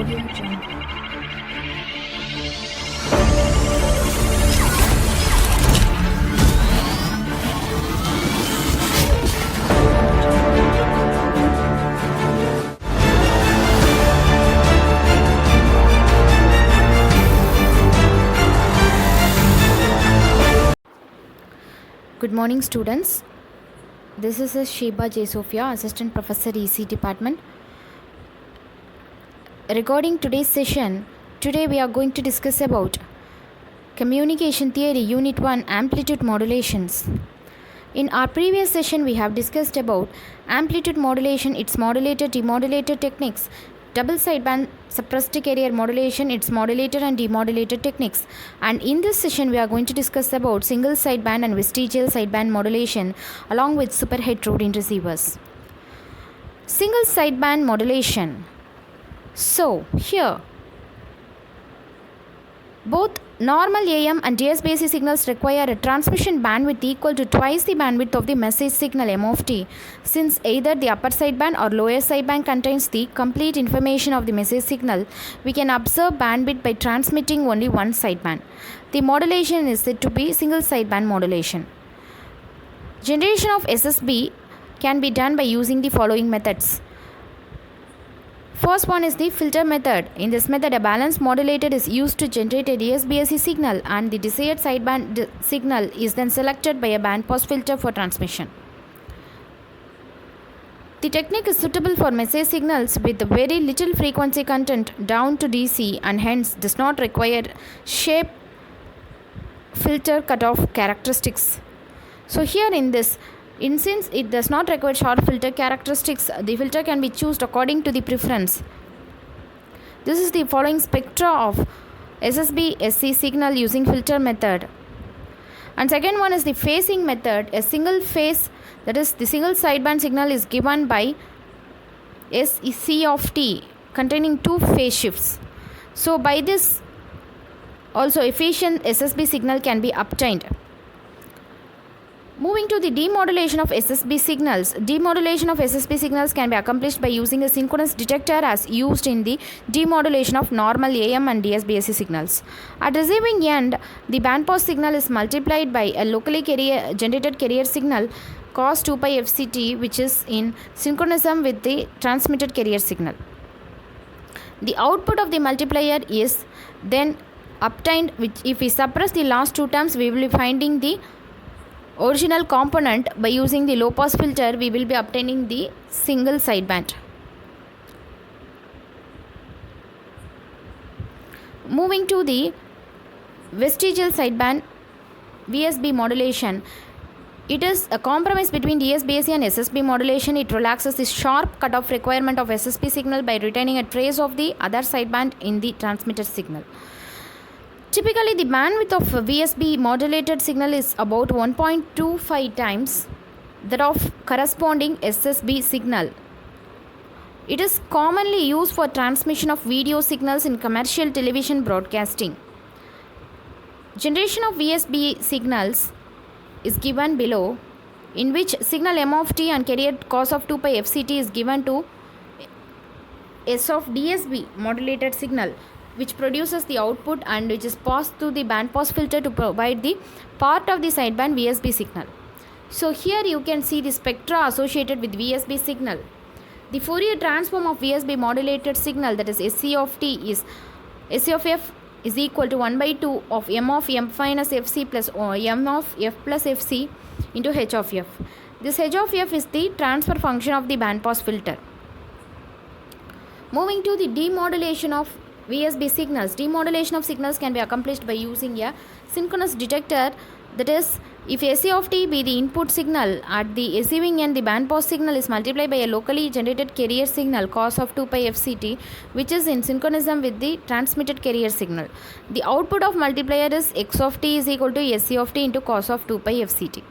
Audio Jungle. Good morning, students. This is Sheba J. Sophia, Assistant Professor, EC Department. Regarding today's session, today we are going to discuss about Communication Theory, UNIT-1, Amplitude Modulations. In our previous session, we have discussed about amplitude modulation, its modulator, demodulator techniques, double sideband suppressed carrier modulation, its modulator and demodulator techniques. And in this session, we are going to discuss about single sideband and vestigial sideband modulation along with superhead routine receivers. Single sideband modulation. So, here, both normal AM and DSBC signals require a transmission bandwidth equal to twice the bandwidth of the message signal M of t, since either the upper sideband or lower sideband contains the complete information of the message signal. We can observe bandwidth by transmitting only one sideband. The modulation is said to be single sideband modulation. Generation of SSB can be done by using the following methods. First one is the filter method. In this method, a balanced modulator is used to generate a DSBC signal, and the desired sideband signal is then selected by a bandpass filter for transmission. The technique is suitable for message signals with very little frequency content down to DC, and hence does not require shape filter cutoff characteristics. So here in this, since it does not require sharp filter characteristics, the filter can be chosen according to the preference. This is the following spectra of SSB-SC signal using filter method. And second one is the phasing method. A single phase, that is the single sideband signal, is given by SEC of t containing two phase shifts. So by this also efficient SSB signal can be obtained. Moving to the demodulation of SSB signals. Demodulation of SSB signals can be accomplished by using a synchronous detector as used in the demodulation of normal AM and DSBC signals. At receiving end, the bandpass signal is multiplied by a locally generated carrier signal cos 2 pi FCT, which is in synchronism with the transmitted carrier signal. The output of the multiplier is then obtained, which if we suppress the last two terms, we will be finding the original component. By using the low pass filter, we will be obtaining the single sideband. Moving to the vestigial sideband VSB modulation. It is a compromise between DSBC and SSB modulation. It relaxes the sharp cutoff requirement of SSB signal by retaining a trace of the other sideband in the transmitted signal. Typically, the bandwidth of VSB modulated signal is about 1.25 times that of corresponding SSB signal. It is commonly used for transmission of video signals in commercial television broadcasting. Generation of VSB signals is given below, in which signal M of t and carrier cos of 2 pi FCT is given to S of DSB modulated signal, which produces the output and which is passed through the bandpass filter to provide the part of the sideband VSB signal. So here you can see the spectra associated with VSB signal. The Fourier transform of VSB modulated signal, that is SC of t, is SC of f is equal to 1 by 2 of M of f minus FC plus M of f plus FC into H of f. This H of f is the transfer function of the bandpass filter. Moving to the demodulation of VSB signals. Demodulation of signals can be accomplished by using a synchronous detector. That is, if SC of t be the input signal, at the receiving end the bandpass signal is multiplied by a locally generated carrier signal cos of 2 pi FCT, which is in synchronism with the transmitted carrier signal. The output of multiplier is x of t is equal to SC of t into cos of 2 pi FCT.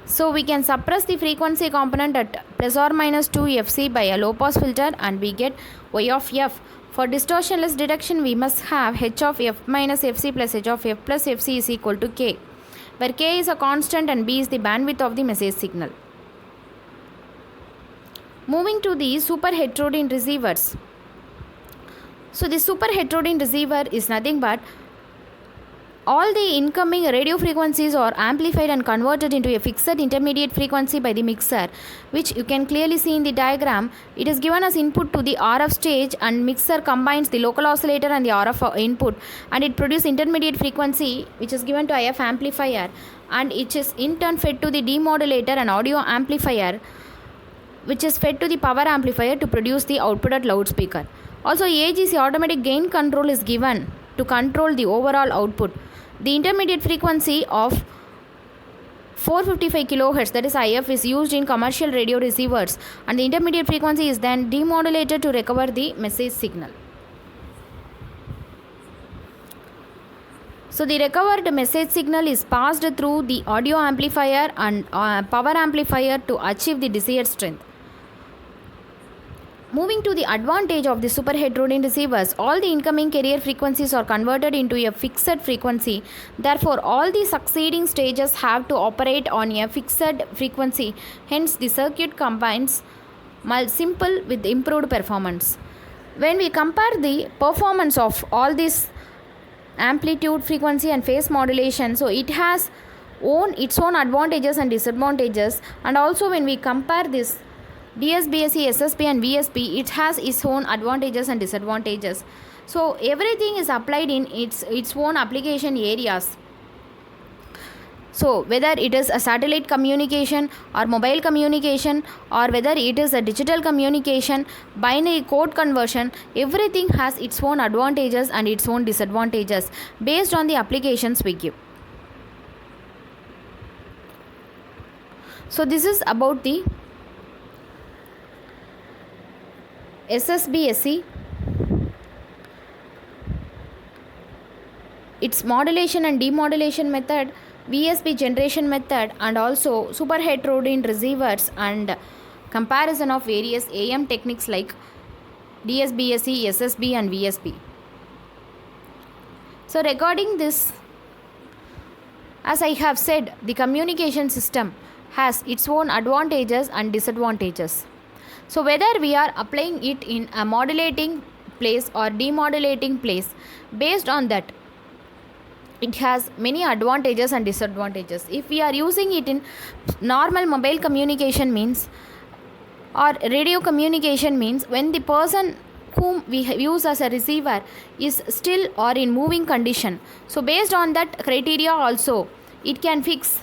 So we can suppress the frequency component at plus or minus 2 FC by a low pass filter, and we get Y of f. For distortionless detection, we must have H of f minus FC plus H of f plus FC is equal to k, where k is a constant and b is the bandwidth of the message signal. Moving to the super heterodyne receivers. So the super heterodyne receiver is nothing but all the incoming radio frequencies are amplified and converted into a fixed intermediate frequency by the mixer, which you can clearly see in the diagram. It is given as input to the RF stage, and mixer combines the local oscillator and the RF input, and it produces intermediate frequency which is given to IF amplifier, and it is in turn fed to the demodulator and audio amplifier, which is fed to the power amplifier to produce the output at loudspeaker. Also, AGC automatic gain control is given to control the overall output. The intermediate frequency of 455 kHz, that is IF, is used in commercial radio receivers, and the intermediate frequency is then demodulated to recover the message signal. So the recovered message signal is passed through the audio amplifier and power amplifier to achieve the desired strength. Moving to the advantage of the super heterodyne receivers, all the incoming carrier frequencies are converted into a fixed frequency. Therefore, all the succeeding stages have to operate on a fixed frequency. Hence, the circuit combines simple with improved performance. When we compare the performance of all these amplitude, frequency and phase modulation, so it has its own advantages and disadvantages. And also when we compare this DSBSC, SSB and VSB, it has its own advantages and disadvantages. So everything is applied in its own application areas. So whether it is a satellite communication or mobile communication, or whether it is a digital communication, binary code conversion, everything has its own advantages and its own disadvantages based on the applications we give. So this is about the SSBSC, its modulation and demodulation method, VSB generation method, and also super heterodyne receivers, and comparison of various AM techniques like DSBSC, SSB and VSB. So regarding this, as I have said, the communication system has its own advantages and disadvantages. So whether we are applying it in a modulating place or demodulating place, based on that, it has many advantages and disadvantages. If we are using it in normal mobile communication means, or radio communication means, when the person whom we use as a receiver is still or in moving condition, so based on that criteria also, it can fix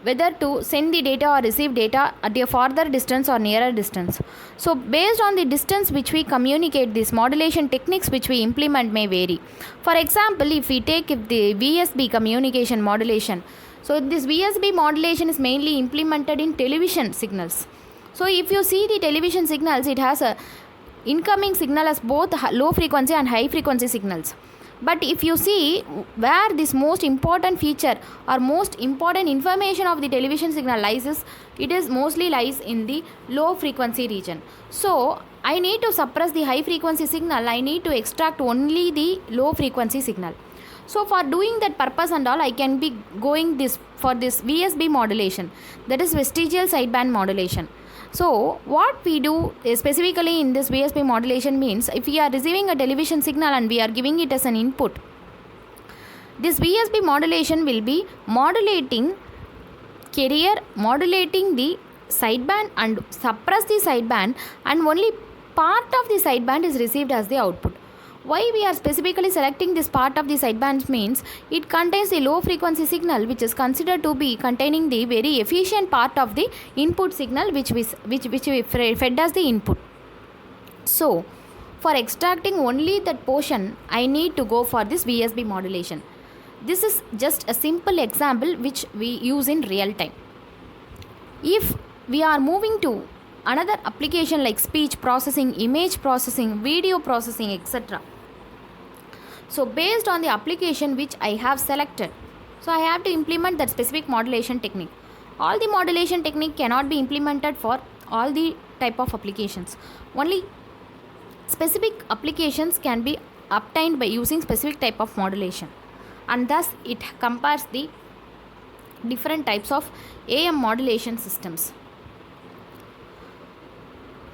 whether to send the data or receive data at a farther distance or nearer distance. So based on the distance which we communicate, these modulation techniques which we implement may vary. For example, if we take the VSB communication modulation, so this VSB modulation is mainly implemented in television signals. So if you see the television signals, it has a incoming signal as both low frequency and high frequency signals. But if you see where this most important feature or most important information of the television signal lies, it is mostly lies in the low frequency region. So I need to suppress the high frequency signal, I need to extract only the low frequency signal. So for doing that purpose and all, I can be going for this VSB modulation, that is vestigial sideband modulation. So what we do specifically in this VSB modulation means, if we are receiving a television signal and we are giving it as an input, this VSB modulation will be modulating carrier, modulating the sideband and suppress the sideband, and only part of the sideband is received as the output. Why we are specifically selecting this part of the sideband means, it contains the low frequency signal which is considered to be containing the very efficient part of the input signal which we fed as the input. So for extracting only that portion, I need to go for this VSB modulation. This is just a simple example which we use in real time. If we are moving to another application like speech processing, image processing, video processing, etc. So based on the application which I have selected, so I have to implement that specific modulation technique. All the modulation technique cannot be implemented for all the type of applications. Only specific applications can be obtained by using specific type of modulation, and thus it compares the different types of AM modulation systems.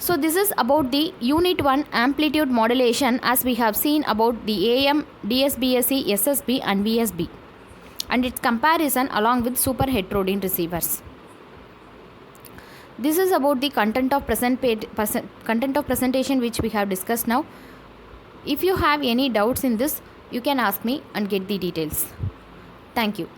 So this is about the UNIT-1 amplitude modulation, as we have seen about the AM, DSBSC, SSB and VSB, and its comparison along with super heterodyne receivers. This is about the content of presentation which we have discussed now. If you have any doubts in this, you can ask me and get the details. Thank you.